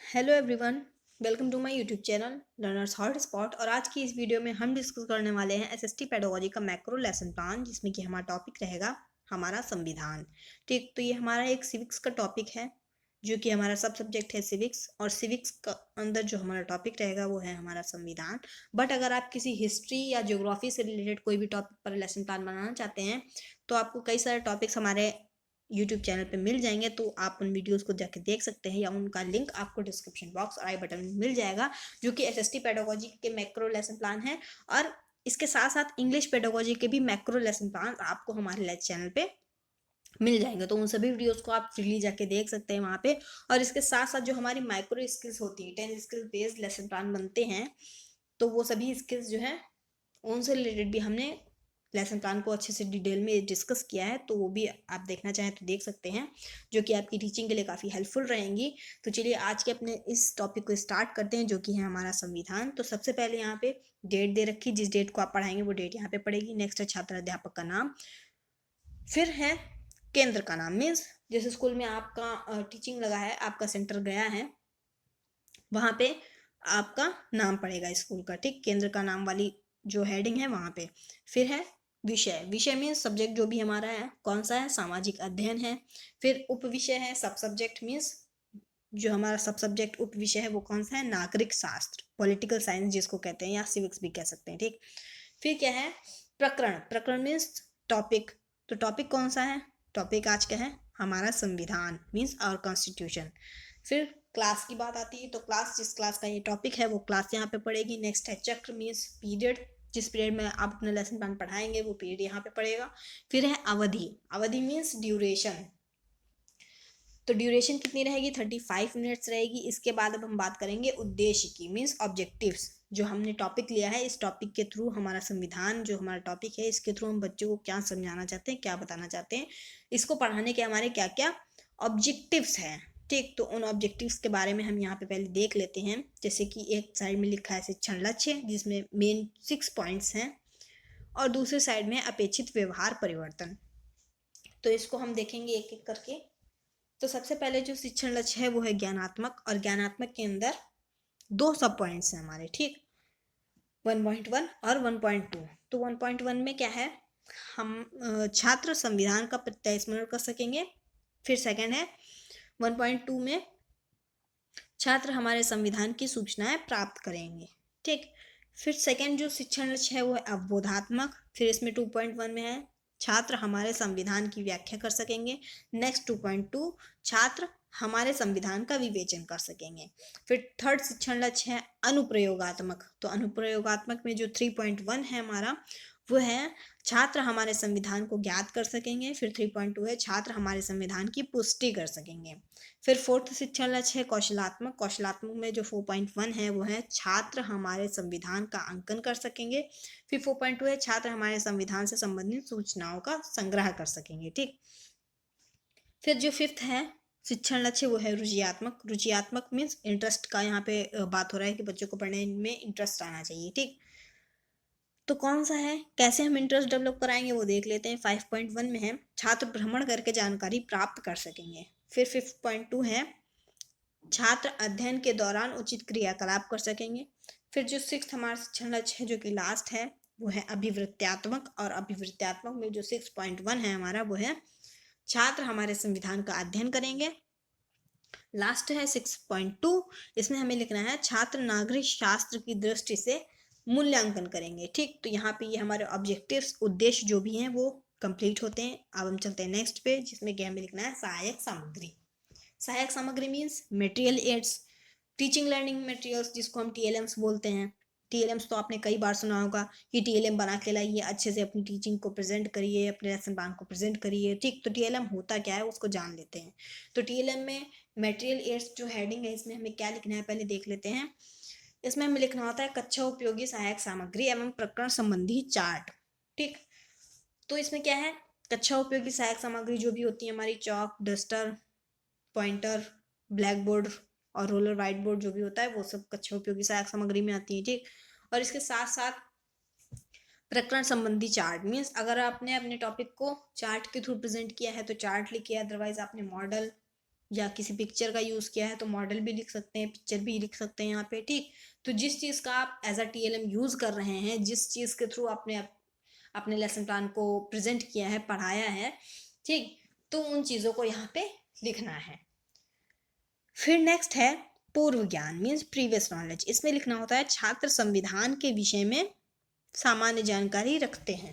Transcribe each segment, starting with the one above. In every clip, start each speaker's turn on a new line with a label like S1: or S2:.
S1: Hello everyone, welcome to my YouTube channel learners hot spot. और आज की इस वीडियो में हम डिस्कस करने वाले हैं एसएसटी पेडागोजी का मैक्रो लेसन प्लान, जिसमें कि हमारा टॉपिक रहेगा हमारा संविधान। ठीक, तो ये हमारा एक सिविक्स का टॉपिक है, जो कि हमारा सब सब्जेक्ट है सिविक्स। और सिविक्स का अंदर जो हमारा टॉपिक रहेगा वो है हमारा संविधान। बट अगर आप किसी हिस्ट्री या ज्योग्राफी से रिलेटेड कोई भी टॉपिक पर लेसन प्लान बनाना चाहते हैं तो आपको कई सारे टॉपिक्स हमारे यूट्यूब चैनल पे मिल जाएंगे, तो आप उन वीडियोस को जाके देख सकते हैं, या उनका लिंक आपको डिस्क्रिप्शन बॉक्स और आई बटन में मिल जाएगा, जो कि एसएसटी पेडागोजी के मैक्रो लेसन प्लान है। और इसके साथ साथ इंग्लिश पेडागोजी के भी मैक्रो लेसन प्लान आपको हमारे चैनल पे मिल जाएंगे, तो उन सभी वीडियोस को आप फ्रीली जाके देख सकते हैं वहाँ पे। और इसके साथ साथ जो हमारी माइक्रो स्किल्स होती है, 10 स्किल बेस्ड लेसन प्लान बनते हैं, तो वो सभी स्किल्स जो है उनसे रिलेटेड भी हमने लेसन प्लान को अच्छे से डिटेल में डिस्कस किया है, तो वो भी आप देखना चाहें तो देख सकते हैं, जो कि आपकी टीचिंग के लिए काफ़ी हेल्पफुल रहेंगी। तो चलिए आज के अपने इस टॉपिक को स्टार्ट करते हैं, जो कि है हमारा संविधान। तो सबसे पहले यहाँ पे डेट दे रखी, जिस डेट को आप पढ़ाएंगे वो डेट यहाँ पे पड़ेगी। नेक्स्ट है छात्र अध्यापक का नाम, फिर है केंद्र का नाम, मीन्स जिस स्कूल में आपका टीचिंग लगा है, आपका सेंटर गया है, वहाँ पे आपका नाम पड़ेगा स्कूल का। ठीक, केंद्र का नाम वाली जो हेडिंग है वहाँ पे। फिर है विषय, विषय में सब्जेक्ट जो भी हमारा है कौन सा है, सामाजिक अध्ययन है। फिर उप विषय है, सब सब्जेक्ट मीन्स जो हमारा सब सब्जेक्ट उप विषय है वो कौन सा है, नागरिक शास्त्र, पॉलिटिकल साइंस जिसको कहते हैं, या सिविक्स भी कह सकते हैं। ठीक, फिर क्या है प्रकरण, प्रकरण मीन्स टॉपिक। तो टॉपिक कौन सा है, टॉपिक आज का है हमारा संविधान मीन्स आवर कॉन्स्टिट्यूशन। फिर क्लास की बात आती है, तो क्लास, जिस क्लास का ये टॉपिक है वो क्लास यहाँ पे पड़ेगी। नेक्स्ट है चक्र मीन्स पीरियड, जिस पीरियड में आप अपना लेसन प्लान पढ़ाएंगे वो पीरियड यहाँ पे पड़ेगा। फिर है अवधि, अवधि मीन्स ड्यूरेशन, तो ड्यूरेशन कितनी रहेगी, 35 मिनट्स रहेगी। इसके बाद अब हम बात करेंगे उद्देश्य की, मीन्स ऑब्जेक्टिव्स। जो हमने टॉपिक लिया है, इस टॉपिक के थ्रू हमारा संविधान जो हमारा टॉपिक है, इसके थ्रू हम बच्चों को क्या समझाना चाहते हैं, क्या बताना चाहते हैं, इसको पढ़ाने के हमारे क्या क्या ऑब्जेक्टिव्स हैं। ठीक, तो उन ऑब्जेक्टिव्स के बारे में हम यहाँ पे पहले देख लेते हैं। जैसे कि एक साइड में लिखा है शिक्षण लक्ष्य, जिसमें मेन 6 पॉइंट्स हैं, और दूसरे साइड में अपेक्षित व्यवहार परिवर्तन। तो इसको हम देखेंगे एक एक करके। तो सबसे पहले जो शिक्षण लक्ष्य है वो है ज्ञानात्मक, और ज्ञानात्मक के अंदर 2 सब पॉइंट्स हैं हमारे। ठीक, 1.1 और 1.2। तो 1.1 में क्या है, हम छात्र संविधान का प्रत्यय स्मरण कर सकेंगे। फिर सेकंड है 1.2 में छात्र हमारे संविधान की सूचनाएं प्राप्त करेंगे। ठीक, फिर सेकंड जो शिक्षण लक्ष्य है वो है अवबोधात्मक। फिर इसमें 2.1 में है छात्र हमारे संविधान की व्याख्या कर सकेंगे। नेक्स्ट 2.2 छात्र हमारे संविधान का विवेचन कर सकेंगे। फिर थर्ड शिक्षण लक्ष्य है अनुप्रयोगात्मक। तो अनुप्रयोगात्मक में जो 3.1 है हमारा, वो है छात्र हमारे संविधान को ज्ञात कर सकेंगे। फिर 3.2 है छात्र हमारे संविधान की पुष्टि कर सकेंगे। फिर फोर्थ शिक्षण लक्ष्य है कौशलात्मक। कौशलात्मक में जो 4.1 है वो है छात्र हमारे संविधान का अंकन कर सकेंगे। फिर 4.2 है छात्र हमारे संविधान से संबंधित सूचनाओं का संग्रह कर सकेंगे। ठीक, फिर जो फिफ्थ है शिक्षण लक्ष्य वो है रुचियात्मक। रुचियात्मक मीन्स इंटरेस्ट का यहाँ पे बात हो रहा है कि बच्चों को पढ़ने में इंटरेस्ट आना चाहिए। ठीक, तो कौन सा है, कैसे हम इंटरेस्ट डेवलप कराएंगे वो देख लेते हैं। 5.1 में है छात्र भ्रमण करके जानकारी प्राप्त कर सकेंगे। फिर 5.2 है छात्र अध्ययन के दौरान उचित क्रियाकलाप कर सकेंगे। फिर जो सिक्स हमारा शिक्षण लक्ष्य है, जो कि लास्ट है, वो है अभिवृत्त्यात्मक। और अभिवृत्त्यात्मक में जो 6.1 है हमारा, वो है छात्र हमारे संविधान का अध्ययन करेंगे। लास्ट है 6.2, इसमें हमें लिखना है छात्र नागरिक शास्त्र की दृष्टि से मूल्यांकन करेंगे। ठीक, तो यहाँ पे ये हमारे ऑब्जेक्टिव्स, उद्देश्य जो भी हैं वो कंप्लीट होते हैं। अब हम चलते हैं नेक्स्ट पे, जिसमें कि हमें लिखना है सहायक सामग्री। सहायक सामग्री means material aids, teaching learning materials, जिसको हम टीएलएम्स बोलते हैं। टीएलएम्स तो आपने कई बार सुना होगा कि टीएलएम बना के लाइए, अच्छे से अपनी टीचिंग को प्रेजेंट करिए, अपने लेसन प्लान को प्रेजेंट करिए। ठीक, तो टीएलएम होता क्या है उसको जान लेते हैं। तो टीएलएम में मटेरियल एड्स जो हेडिंग है, इसमें हमें क्या लिखना है पहले देख लेते हैं। इसमें हमें लिखना होता है कक्षा उपयोगी सहायक सामग्री एवं प्रकरण संबंधी चार्ट। ठीक, तो इसमें क्या है, कक्षा उपयोगी सहायक सामग्री जो भी होती है हमारी, चौक, डस्टर, पॉइंटर, ब्लैक बोर्ड और रोलर वाइट बोर्ड जो भी होता है, वो सब कक्षा उपयोगी सहायक सामग्री में आती है। ठीक, और इसके साथ साथ प्रकरण संबंधी चार्ट मीन्स अगर आपने अपने टॉपिक को चार्ट के थ्रू प्रेजेंट किया है तो चार्ट लिखिए, अदरवाइज आपने मॉडल या किसी पिक्चर का यूज़ किया है तो मॉडल भी लिख सकते हैं, पिक्चर भी लिख सकते हैं यहाँ पे, ठीक। तो जिस चीज़ का आप एज अ TLM यूज़ कर रहे हैं, जिस चीज़ के थ्रू आपने अपने लेसन प्लान को प्रेजेंट किया है, पढ़ाया है, ठीक, तो उन चीज़ों को यहाँ पे लिखना है। फिर नेक्स्ट है पूर्व ज्ञान, मीन्स प्रीवियस नॉलेज। इसमें लिखना होता है छात्र संविधान के विषय में सामान्य जानकारी रखते हैं।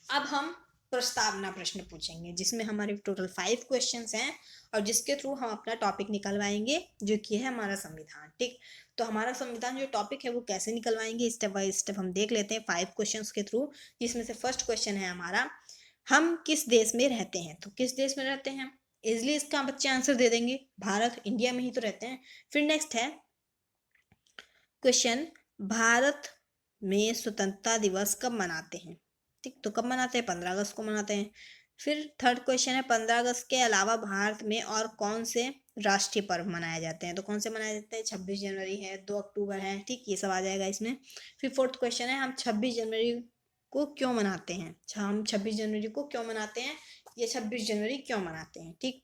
S1: अब हम प्रस्तावना प्रश्न पूछेंगे जिसमें हमारे टोटल 5 क्वेश्चंस हैं और जिसके थ्रू हम अपना टॉपिक निकलवाएंगे जो कि है हमारा संविधान, ठीक। तो हमारा संविधान जो टॉपिक है वो कैसे निकलवाएंगे, स्टेप बाय स्टेप हम देख लेते हैं 5 क्वेश्चंस के थ्रू। जिसमें से फर्स्ट क्वेश्चन है हमारा, हम किस देश में रहते हैं। तो किस देश में रहते हैं, इजिली इसका बच्चे आंसर दे देंगे, भारत, इंडिया में ही तो रहते हैं। फिर नेक्स्ट है क्वेश्चन, भारत में स्वतंत्रता दिवस कब मनाते हैं, ठीक। तो कब मनाते हैं, 15 अगस्त को मनाते हैं। फिर थर्ड क्वेश्चन है, 15 अगस्त के अलावा भारत में और कौन से राष्ट्रीय पर्व मनाए जाते हैं। तो कौन से मनाए जाते हैं, 26 जनवरी है, 2 अक्टूबर है, ठीक, ये सब आ जाएगा इसमें। फिर फोर्थ क्वेश्चन है, हम 26 जनवरी को क्यों मनाते हैं, हम 26 जनवरी को क्यों मनाते हैं, ये 26 जनवरी क्यों मनाते हैं, ठीक।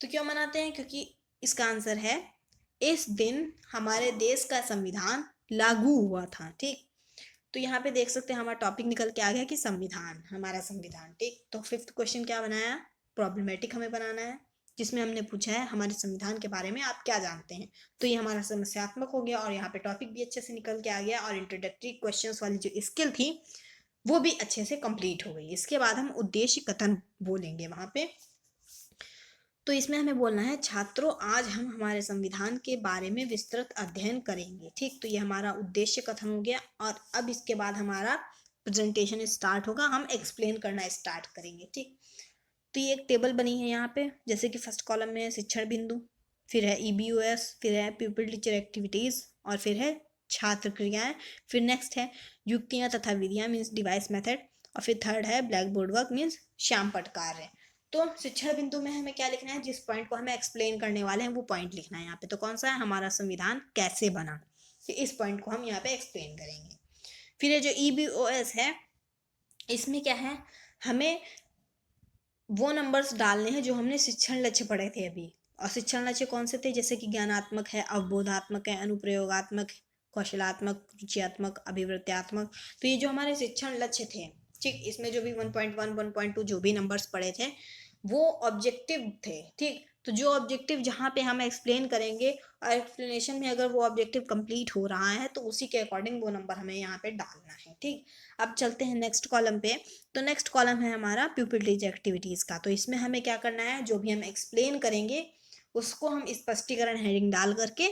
S1: तो क्यों मनाते हैं, क्योंकि इसका आंसर है इस दिन हमारे देश का संविधान लागू हुआ था, ठीक। तो यहाँ पे देख सकते हैं हमारा टॉपिक निकल के आ गया कि संविधान, हमारा संविधान, ठीक। तो फिफ्थ क्वेश्चन क्या बनाया, प्रॉब्लमेटिक हमें बनाना है जिसमें हमने पूछा है हमारे संविधान के बारे में आप क्या जानते हैं। तो ये हमारा समस्यात्मक हो गया और यहाँ पे टॉपिक भी अच्छे से निकल के आ गया और इंट्रोडक्टरी क्वेश्चंस वाली जो स्किल थी वो भी अच्छे से कंप्लीट हो गई। इसके बाद हम उद्देश्य कथन बोलेंगे वहाँ पे। तो इसमें हमें बोलना है, छात्रों आज हम हमारे संविधान के बारे में विस्तृत अध्ययन करेंगे, ठीक। तो ये हमारा उद्देश्य कथन हो गया और अब इसके बाद हमारा प्रेजेंटेशन स्टार्ट होगा, हम एक्सप्लेन करना स्टार्ट करेंगे, ठीक। तो ये एक टेबल बनी है यहाँ पे, जैसे कि फर्स्ट कॉलम में है शिक्षण बिंदु, फिर है EBOS, फिर है पीपल टीचर एक्टिविटीज़ और फिर है छात्र क्रियाएं, फिर नेक्स्ट है युक्तियाँ तथा विधियाँ मीन्स डिवाइस मेथड और फिर थर्ड है ब्लैक बोर्ड वर्क मीन्स श्यामपट्ट कार्य। तो शिक्षण बिंदु में हमें क्या लिखना है, जिस पॉइंट को हमें एक्सप्लेन करने वाले हैं वो पॉइंट लिखना है यहाँ पे। तो कौन सा है, हमारा संविधान कैसे बना, तो इस पॉइंट को हम यहाँ पे एक्सप्लेन करेंगे। फिर ये जो EBOS है इसमें क्या है, हमें वो नंबर्स डालने हैं जो हमने शिक्षण लक्ष्य पढ़े थे अभी। और शिक्षण लक्ष्य कौन से थे, जैसे कि ज्ञानात्मक है, अवबोधात्मक है, अनुप्रयोगात्मक, कौशलात्मक, रुचियात्मक, अभिवृत्त्यात्मक। तो ये जो हमारे शिक्षण लक्ष्य थे, ठीक, इसमें जो भी 1.1 1.2 जो भी नंबर्स पढ़े थे वो ऑब्जेक्टिव थे, ठीक। तो जो ऑब्जेक्टिव जहाँ पे हम एक्सप्लेन करेंगे और एक्सप्लेनेशन में अगर वो ऑब्जेक्टिव कंप्लीट हो रहा है तो उसी के अकॉर्डिंग वो नंबर हमें यहाँ पे डालना है, ठीक। अब चलते हैं नेक्स्ट कॉलम पे। तो नेक्स्ट कॉलम है हमारा प्यूपिलिटीज एक्टिविटीज़ का। तो इसमें हमें क्या करना है, जो भी हम एक्सप्लेन करेंगे उसको हम स्पष्टीकरण हेडिंग डाल करके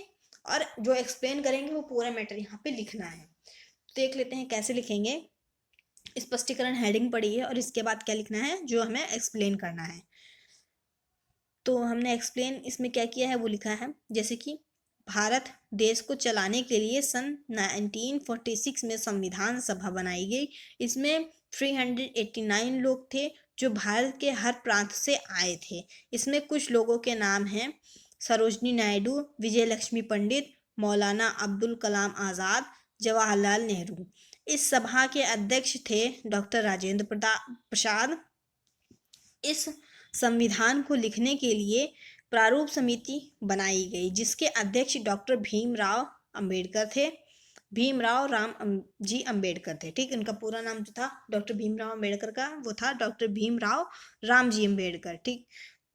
S1: और जो एक्सप्लेन करेंगे वो पूरा मैटर यहाँ पे लिखना है। तो देख लेते हैं कैसे लिखेंगे। स्पष्टीकरण हेडिंग पड़ी है और इसके बाद क्या लिखना है, जो हमें एक्सप्लेन करना है। तो हमने एक्सप्लेन इसमें क्या किया है वो लिखा है, जैसे कि भारत देश को चलाने के लिए सन 1946 में संविधान सभा बनाई गई। इसमें 389 लोग थे जो भारत के हर प्रांत से आए थे। इसमें कुछ लोगों के नाम हैं सरोजनी नायडू, विजय लक्ष्मी पंडित, मौलाना अब्दुल कलाम आज़ाद, जवाहरलाल नेहरू। इस सभा के अध्यक्ष थे डॉक्टर राजेंद्र प्रसाद। इस संविधान को लिखने के लिए प्रारूप समिति बनाई गई जिसके अध्यक्ष डॉक्टर भीमराव अंबेडकर थे, भीमराव जी अंबेडकर थे, ठीक। इनका पूरा नाम जो था डॉक्टर भीमराव अंबेडकर का वो था डॉक्टर भीमराव राम जी अंबेडकर, ठीक।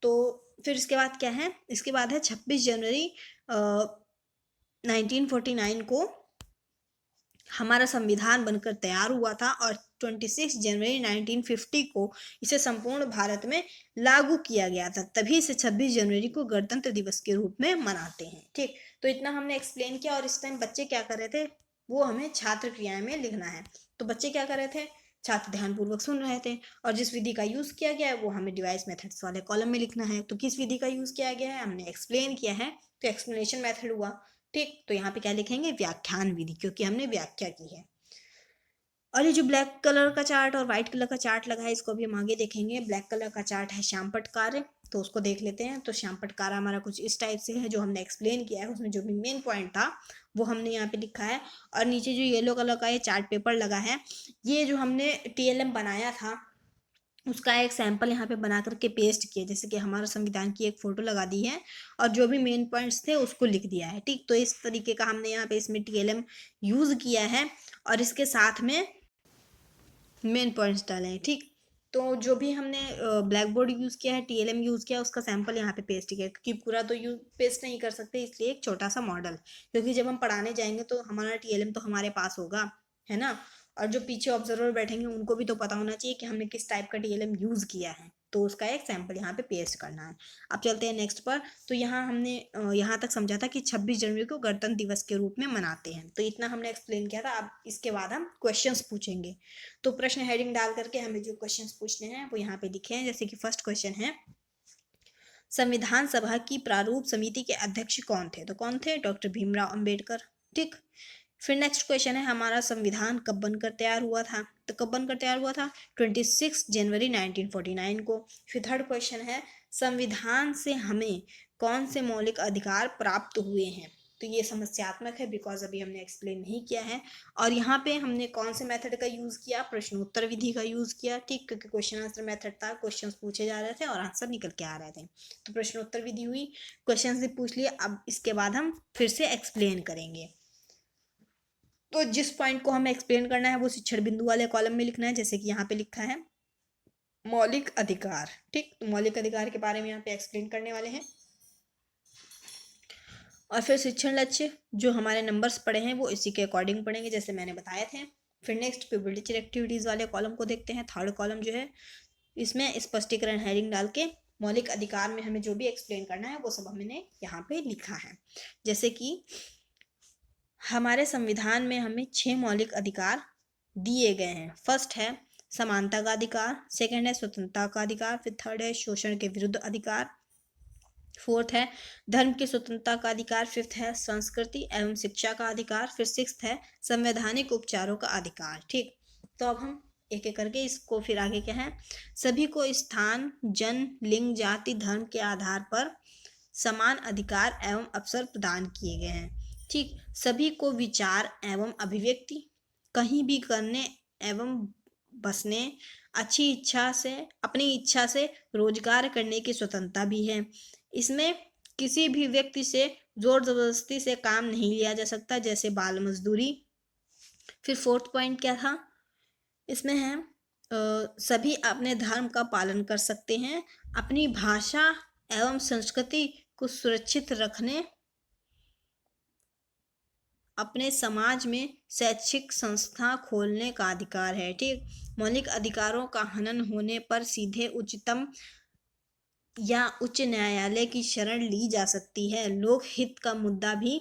S1: तो फिर इसके बाद क्या है, इसके बाद है 26 जनवरी 1949 को हमारा संविधान बनकर तैयार हुआ था और 26 जनवरी 1950 को इसे संपूर्ण भारत में लागू किया गया था। तभी से 26 जनवरी को गणतंत्र दिवस के रूप में मनाते हैं, ठीक। तो इतना हमने एक्सप्लेन किया और इस टाइम बच्चे क्या कर रहे थे, वो हमें छात्र क्रियाएं में लिखना है। तो बच्चे क्या कर रहे थे, छात्र ध्यानपूर्वक सुन रहे थे और जिस विधि का यूज़ किया गया है वो हमें डिवाइस मेथड्स वाले कॉलम में लिखना है। तो किस विधि का यूज़ किया गया है, हमने एक्सप्लेन किया है तो एक्सप्लेनेशन मेथड हुआ, ठीक। तो यहाँ पे क्या लिखेंगे, व्याख्यान विधि, क्योंकि हमने व्याख्या की है। और ये जो ब्लैक कलर का चार्ट और व्हाइट कलर का चार्ट लगा है इसको भी हम आगे देखेंगे। ब्लैक कलर का चार्ट है श्यामपट्ट कार्य, तो उसको देख लेते हैं। तो श्यामपट्ट कार्य हमारा कुछ इस टाइप से है, जो हमने एक्सप्लेन किया है उसमें जो भी मेन पॉइंट था वो हमने यहाँ पे लिखा है। और नीचे जो येलो कलर का ये चार्ट पेपर लगा है, ये जो हमने TLM बनाया था उसका एक सैंपल यहाँ पे बना करके पेस्ट किया, जैसे कि हमारा संविधान की एक फ़ोटो लगा दी है और जो भी मेन पॉइंट्स थे उसको लिख दिया है। ठीक, तो इस तरीके का हमने यहाँ पे इसमें टीएलएम यूज़ किया है और इसके साथ में मेन पॉइंट्स डाले हैं। ठीक, तो जो भी हमने ब्लैक बोर्ड यूज़ किया है, टीएलएम यूज़ किया, उसका सैंपल यहाँ पे पेस्ट किया, क्योंकि पूरा तो यू पेस्ट नहीं कर सकते, इसलिए एक छोटा सा मॉडल, क्योंकि जब हम पढ़ाने जाएंगे तो हमारा टीएलएम तो हमारे पास होगा, है ना। और जो पीछे ऑब्जर्वर बैठेंगे उनको भी तो पता होना चाहिए कि हमने किस टाइप का टीएलएम यूज़ किया है, तो उसका एक सैंपल यहाँ पे पेस्ट करना है। अब चलते हैं नेक्स्ट पर। तो यहाँ हमने यहाँ तक समझा था कि 26 जनवरी को गणतंत्र दिवस के रूप में मनाते हैं, तो इतना हमने एक्सप्लेन किया था। अब इसके बाद हम क्वेश्चंस पूछेंगे। तो प्रश्न हेडिंग डाल करके हमें जो क्वेश्चंस पूछने हैं वो यहाँ पे लिखे हैं। जैसे कि फर्स्ट क्वेश्चन है, संविधान सभा की प्रारूप समिति के अध्यक्ष कौन थे? तो कौन थे? डॉक्टर भीमराव अंबेडकर। ठीक, फिर नेक्स्ट क्वेश्चन है, हमारा संविधान कब बनकर तैयार हुआ था? तो कब बनकर तैयार हुआ था? 26 जनवरी 1949 को। फिर थर्ड क्वेश्चन है, संविधान से हमें कौन से मौलिक अधिकार प्राप्त हुए हैं? तो ये समस्यात्मक है, बिकॉज अभी हमने एक्सप्लेन नहीं किया है। और यहाँ पे हमने कौन से मेथड का यूज़ किया? प्रश्नोत्तर विधि का यूज़ किया। ठीक, क्योंकि क्वेश्चन आंसर मेथड था, क्वेश्चन पूछे जा रहे थे और आंसर निकल के आ रहे थे, तो प्रश्नोत्तर विधि हुई, क्वेश्चन भी पूछ लिए। अब इसके बाद हम फिर से एक्सप्लेन करेंगे। तो जिस पॉइंट को हमें एक्सप्लेन करना है वो शिक्षण बिंदु वाले कॉलम में लिखना है, जैसे कि यहाँ पे लिखा है मौलिक अधिकार। ठीक, तो मौलिक अधिकार के बारे में यहाँ पे एक्सप्लेन करने वाले हैं। और फिर शिक्षण लक्ष्य, जो हमारे नंबर्स पड़े हैं वो इसी के अकॉर्डिंग पढ़ेंगे, जैसे मैंने बताए थे। फिर नेक्स्ट प्यूबर्टी एक्टिविटीज़ वाले कॉलम को देखते हैं। थर्ड कॉलम जो है, इसमें स्पष्टीकरण हेडिंग डाल के मौलिक अधिकार में हमें जो भी एक्सप्लेन करना है वो सब हमने यहाँ पे लिखा है। जैसे कि हमारे संविधान में हमें 6 मौलिक अधिकार दिए गए हैं। फर्स्ट है समानता का अधिकार, सेकंड है स्वतंत्रता का अधिकार, फिर थर्ड है शोषण के विरुद्ध अधिकार, फोर्थ है धर्म की स्वतंत्रता का अधिकार, फिफ्थ है संस्कृति एवं शिक्षा का अधिकार, फिर सिक्स्थ है संवैधानिक उपचारों का अधिकार। ठीक, तो अब हम एक एक करके इसको, फिर आगे क्या है, सभी को स्थान, जन, लिंग, जाति, धर्म के आधार पर समान अधिकार एवं अवसर प्रदान किए गए हैं। ठीक, सभी को विचार एवं अभिव्यक्ति कहीं भी करने एवं बसने, अच्छी इच्छा से, अपनी इच्छा से रोजगार करने की स्वतंत्रता भी है। इसमें किसी भी व्यक्ति से जोर जबरदस्ती से काम नहीं लिया जा सकता, जैसे बाल मजदूरी। फिर फोर्थ पॉइंट क्या था इसमें है, सभी अपने धर्म का पालन कर सकते हैं, अपनी भाषा एवं संस्कृति को सुरक्षित रखने, अपने समाज में शैक्षिक संस्था खोलने का अधिकार है। ठीक, मौलिक अधिकारों का हनन होने पर सीधे उच्चतम या उच्च न्यायालय की शरण ली जा सकती है। लोक हित का मुद्दा भी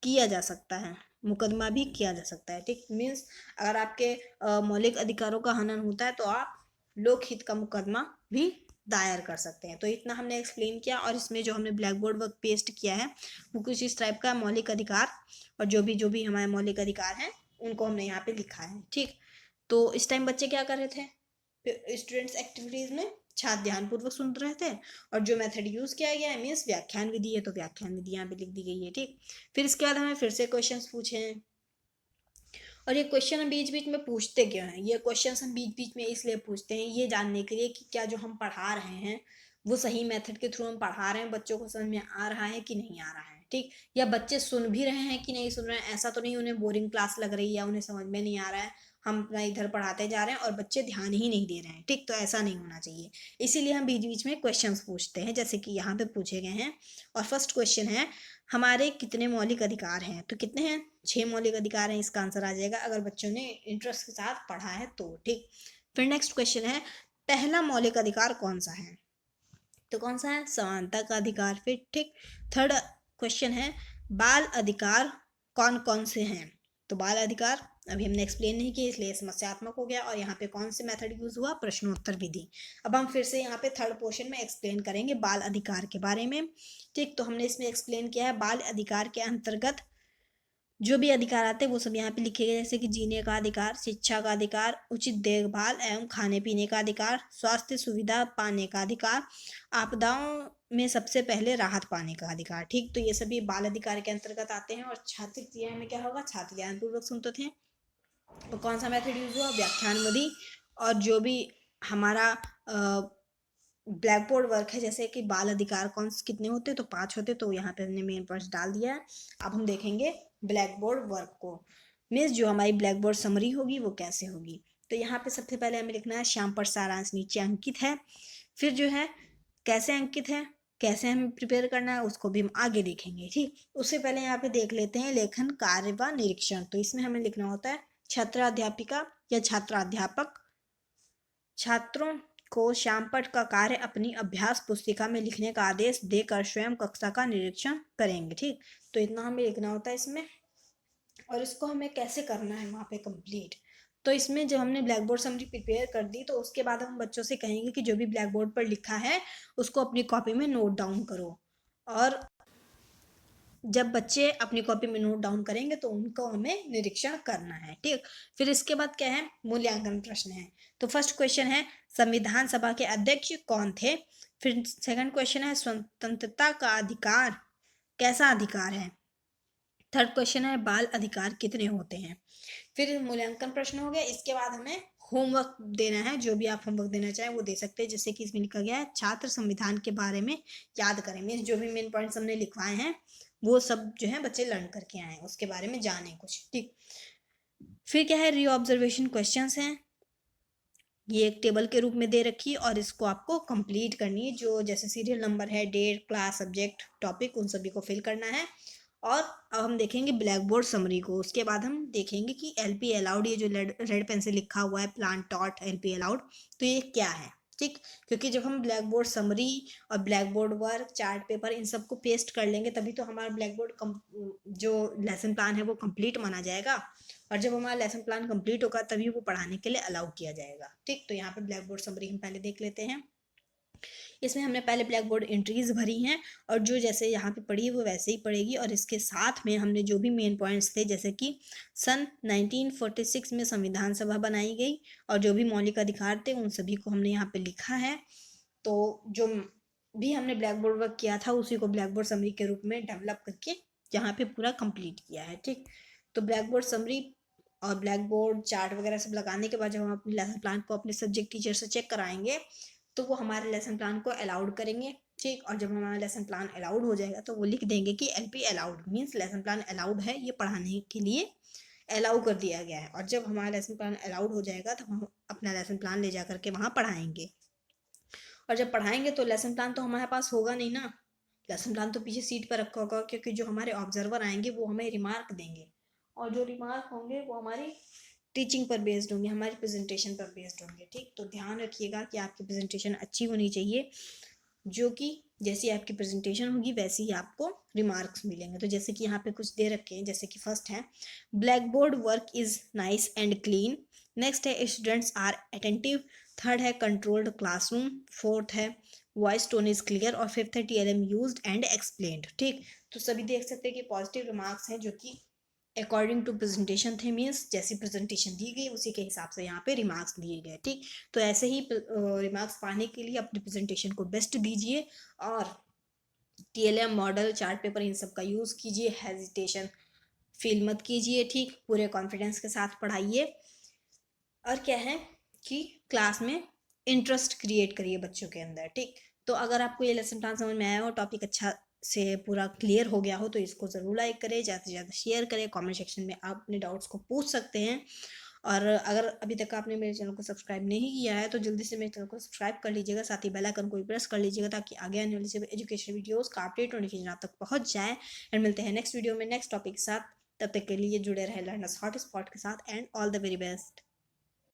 S1: किया जा सकता है, मुकदमा भी किया जा सकता है। ठीक, मीन्स अगर आपके मौलिक अधिकारों का हनन होता है तो आप लोक हित का मुकदमा भी दायर कर सकते हैं। तो इतना हमने एक्सप्लेन किया, और इसमें जो हमने ब्लैक बोर्ड वर्क पेस्ट किया है वो कुछ इस टाइप का मौलिक अधिकार, और जो भी हमारे मौलिक अधिकार हैं उनको हमने यहाँ पे लिखा है। ठीक, तो इस टाइम बच्चे क्या कर रहे थे? स्टूडेंट्स एक्टिविटीज में छात्र ध्यानपूर्वक सुन रहे थे, और जो मेथड यूज किया गया है मीन्स व्याख्यान विधि है, तो व्याख्यान विधि यहाँ पे लिख दी गई है। ठीक, फिर इसके बाद हमें फिर से क्वेश्चंस पूछे हैं, और ये क्वेश्चन हम बीच बीच में पूछते क्यों हैं? ये क्वेश्चंस हम बीच बीच में इसलिए पूछते हैं ये जानने के लिए कि क्या जो हम पढ़ा रहे हैं वो सही मेथड के थ्रू हम पढ़ा रहे हैं, बच्चों को समझ में आ रहा है कि नहीं आ रहा है। ठीक, या बच्चे सुन भी रहे हैं कि नहीं सुन रहे हैं, ऐसा तो नहीं उन्हें बोरिंग क्लास लग रही है या उन्हें समझ में नहीं आ रहा है, हम अपना इधर पढ़ाते जा रहे हैं और बच्चे ध्यान ही नहीं दे रहे हैं। ठीक, तो ऐसा नहीं होना चाहिए, इसीलिए हम बीच बीच में क्वेश्चंस पूछते हैं, जैसे कि यहाँ पे पूछे गए हैं। और फर्स्ट क्वेश्चन है, हमारे कितने मौलिक अधिकार हैं? तो कितने हैं? 6 मौलिक अधिकार हैं, इसका आंसर आ जाएगा अगर बच्चों ने इंटरेस्ट के साथ पढ़ा है तो। ठीक, फिर नेक्स्ट क्वेश्चन है, पहला मौलिक अधिकार कौन सा है? तो कौन सा है? समानता का अधिकार। फिर ठीक, थर्ड क्वेश्चन है, बाल अधिकार कौन कौन से हैं? तो बाल अधिकार अभी हमने एक्सप्लेन नहीं किया इसलिए समस्यात्मक हो गया, और यहाँ पे कौन से मेथड यूज हुआ? प्रश्नोत्तर विधि। अब हम फिर से यहाँ पे थर्ड पोर्शन में एक्सप्लेन करेंगे बाल अधिकार के बारे में। ठीक, तो हमने इसमें एक्सप्लेन किया है बाल अधिकार के अंतर्गत जो भी अधिकार आते हैं वो सब यहाँ पे लिखे गए, जैसे कि जीने का अधिकार, शिक्षा का अधिकार, उचित देखभाल एवं खाने पीने का अधिकार, स्वास्थ्य सुविधा पाने का अधिकार, आपदाओं में सबसे पहले राहत पाने का अधिकार। ठीक, तो ये सभी बाल अधिकार के अंतर्गत आते हैं। और छात्र क्रिया में क्या होगा? छात्र ध्यानपूर्वक सुनते थे, तो कौन सा मेथड यूज हुआ? व्याख्यान विधि। और जो भी हमारा ब्लैक बोर्ड वर्क है, जैसे कि बाल अधिकार कौन कितने होते, तो 5 होते, तो यहाँ पे हमने मेन पॉइंट्स डाल दिया है। अब हम देखेंगे ब्लैक बोर्ड वर्क को, मीन्स जो हमारी ब्लैक बोर्ड समरी होगी वो कैसे होगी। तो यहाँ पे सबसे पहले हमें लिखना है श्याम पर सारांश नीचे अंकित है। फिर जो है कैसे अंकित है, कैसे हमें प्रिपेयर करना है उसको भी हम आगे देखेंगे, ठीक। उससे पहले यहाँ पे देख लेते हैं लेखन कार्य व निरीक्षण। तो इसमें हमें लिखना होता है छात्राध्यापिका या छात्राध्यापक छात्रों को श्यामपट्ट का कार्य अपनी अभ्यास पुस्तिका में लिखने का आदेश देकर स्वयं कक्षा का निरीक्षण करेंगे, ठीक। तो इतना हमें लिखना होता है इसमें, और इसको हमें कैसे करना है वहाँ पे कंप्लीट। तो इसमें जब हमने ब्लैक बोर्ड समरी प्रिपेयर कर दी, तो उसके बाद हम बच्चों से कहेंगे कि जो भी ब्लैक बोर्ड पर लिखा है उसको अपनी कॉपी में नोट डाउन करो। और जब बच्चे अपनी कॉपी में नोट डाउन करेंगे तो उनको हमें निरीक्षण करना है, ठीक। फिर इसके बाद क्या है, मूल्यांकन प्रश्न है। तो फर्स्ट क्वेश्चन है संविधान सभा के अध्यक्ष कौन थे। फिर सेकंड क्वेश्चन है स्वतंत्रता का अधिकार कैसा अधिकार है। थर्ड क्वेश्चन है बाल अधिकार कितने होते हैं। फिर मूल्यांकन प्रश्न हो गया। इसके बाद हमें होमवर्क देना है, जो भी आप होमवर्क देना चाहें वो दे सकते हैं। जैसे कि इसमें लिखा गया है छात्र संविधान के बारे में याद करें, मीन्स जो भी मेन पॉइंट्स हमने लिखवाए हैं वो सब जो है बच्चे लर्न करके आए, उसके बारे में जाने कुछ, ठीक। फिर क्या है, रीऑब्जर्वेशन क्वेश्चंस हैं, ये एक टेबल के रूप में दे रखी है और इसको आपको कंप्लीट करनी है। जो जैसे सीरियल नंबर है, डेट, क्लास, सब्जेक्ट, टॉपिक, उन सभी को फिल करना है। और अब हम देखेंगे ब्लैक बोर्ड समरी को। उसके बाद हम देखेंगे कि एलपी अलाउड, ये जो रेड पेन से लिखा हुआ है प्लान टॉट एलपी अलाउड, तो ये क्या है, ठीक। क्योंकि जब हम ब्लैक बोर्ड समरी और black board work, chart paper, इन सबको पेस्ट कर लेंगे तभी तो हमारा ब्लैक बोर्ड जो लेसन प्लान है वो कंप्लीट माना जाएगा। और जब हमारा लेसन प्लान कंप्लीट होगा तभी वो पढ़ाने के लिए अलाउ किया जाएगा, ठीक। तो यहाँ पे ब्लैक बोर्ड समरी हम पहले देख लेते हैं। इसमें हमने पहले ब्लैक बोर्ड एंट्रीज भरी हैं और जो जैसे यहाँ पे पढ़ी है वो वैसे ही पढ़ेगी। और इसके साथ में हमने जो भी मेन पॉइंट्स थे, जैसे कि सन 1946 में संविधान सभा बनाई गई और जो भी मौलिक अधिकार थे उन सभी को हमने यहाँ पे लिखा है। तो जो भी हमने ब्लैक बोर्ड वर्क किया था उसी को ब्लैक बोर्ड समरी के रूप में डेवलप करके यहाँ पे पूरा कंप्लीट किया है, ठीक। तो ब्लैक बोर्ड समरी और ब्लैक बोर्ड चार्ट वगैरह सब लगाने के बाद जब हम अपने लेसन प्लान को अपने सब्जेक्ट टीचर से चेक कराएंगे तो वो हमारे लेसन प्लान को अलाउड करेंगे, ठीक। और जब हमारा लेसन प्लान अलाउड हो जाएगा तो वो लिख देंगे कि LP allowed, means lesson plan allowed है, ये पढ़ाने के लिए अलाउ कर दिया गया है। और जब हमारा लेसन प्लान अलाउड हो जाएगा तो हम अपना लेसन प्लान ले जा करके वहाँ पढ़ाएंगे। और जब पढ़ाएंगे तो लेसन प्लान तो हमारे पास होगा नहीं ना, लेसन प्लान तो पीछे सीट पर रखा होगा, क्योंकि जो हमारे ऑब्जर्वर आएंगे वो हमें रिमार्क देंगे और जो रिमार्क होंगे वो हमारी टीचिंग पर बेस्ड होंगे, हमारी प्रेजेंटेशन पर बेस्ड होंगे, ठीक। तो ध्यान रखिएगा कि आपकी प्रेजेंटेशन अच्छी होनी चाहिए, जो कि जैसी आपकी प्रेजेंटेशन होगी वैसे ही आपको रिमार्क्स मिलेंगे। तो जैसे कि यहाँ पे कुछ दे रखे हैं, जैसे कि फर्स्ट है black board work is nice and clean. Next है स्टूडेंट्स आर अटेंटिव। थर्ड है कंट्रोल्ड क्लासरूम। फोर्थ है वॉइस टोन इज क्लियर। और फिफ्थ है टीएलएम यूज्ड एंड एक्सप्लेन्ड, ठीक। तो सभी देख सकते हैं कि पॉजिटिव रिमार्क्स हैं जो कि अकॉर्डिंग टू प्रेजेंटेशन थे, मीन्स जैसी प्रेजेंटेशन दी गई उसी के हिसाब से यहाँ पे रिमार्क्स दिए गए, ठीक। तो ऐसे ही रिमार्क्स पाने के लिए अपनी प्रेजेंटेशन को बेस्ट दीजिए और टीएलएम मॉडल, चार्ट पेपर, इन सब का यूज़ कीजिए, हेजिटेशन फील मत कीजिए, ठीक। पूरे कॉन्फिडेंस के साथ पढ़ाइए और क्या है कि क्लास में इंटरेस्ट क्रिएट करिए बच्चों के अंदर, ठीक। तो अगर आपको ये लेसन प्लान समझ में आया हो, टॉपिक अच्छा से पूरा क्लियर हो गया हो, तो इसको ज़रूर लाइक करें, ज़्यादा से ज़्यादा शेयर करें। कमेंट सेक्शन में आप अपने डाउट्स को पूछ सकते हैं। और अगर अभी तक आपने मेरे चैनल को सब्सक्राइब नहीं किया है तो जल्दी से मेरे चैनल को सब्सक्राइब कर लीजिएगा, साथ ही बेल आइकन को भी प्रेस कर लीजिएगा ताकि आगे आने वाली सभी एजुकेशन वीडियोस का अपडेट नोटिफिकेशन आप तक पहुंच जाए। एंड मिलते हैं नेक्स्ट वीडियो में नेक्स्ट टॉपिक के साथ। तब तक के लिए जुड़े रहे लर्नर्स हॉटस्पॉट के साथ and all the very best.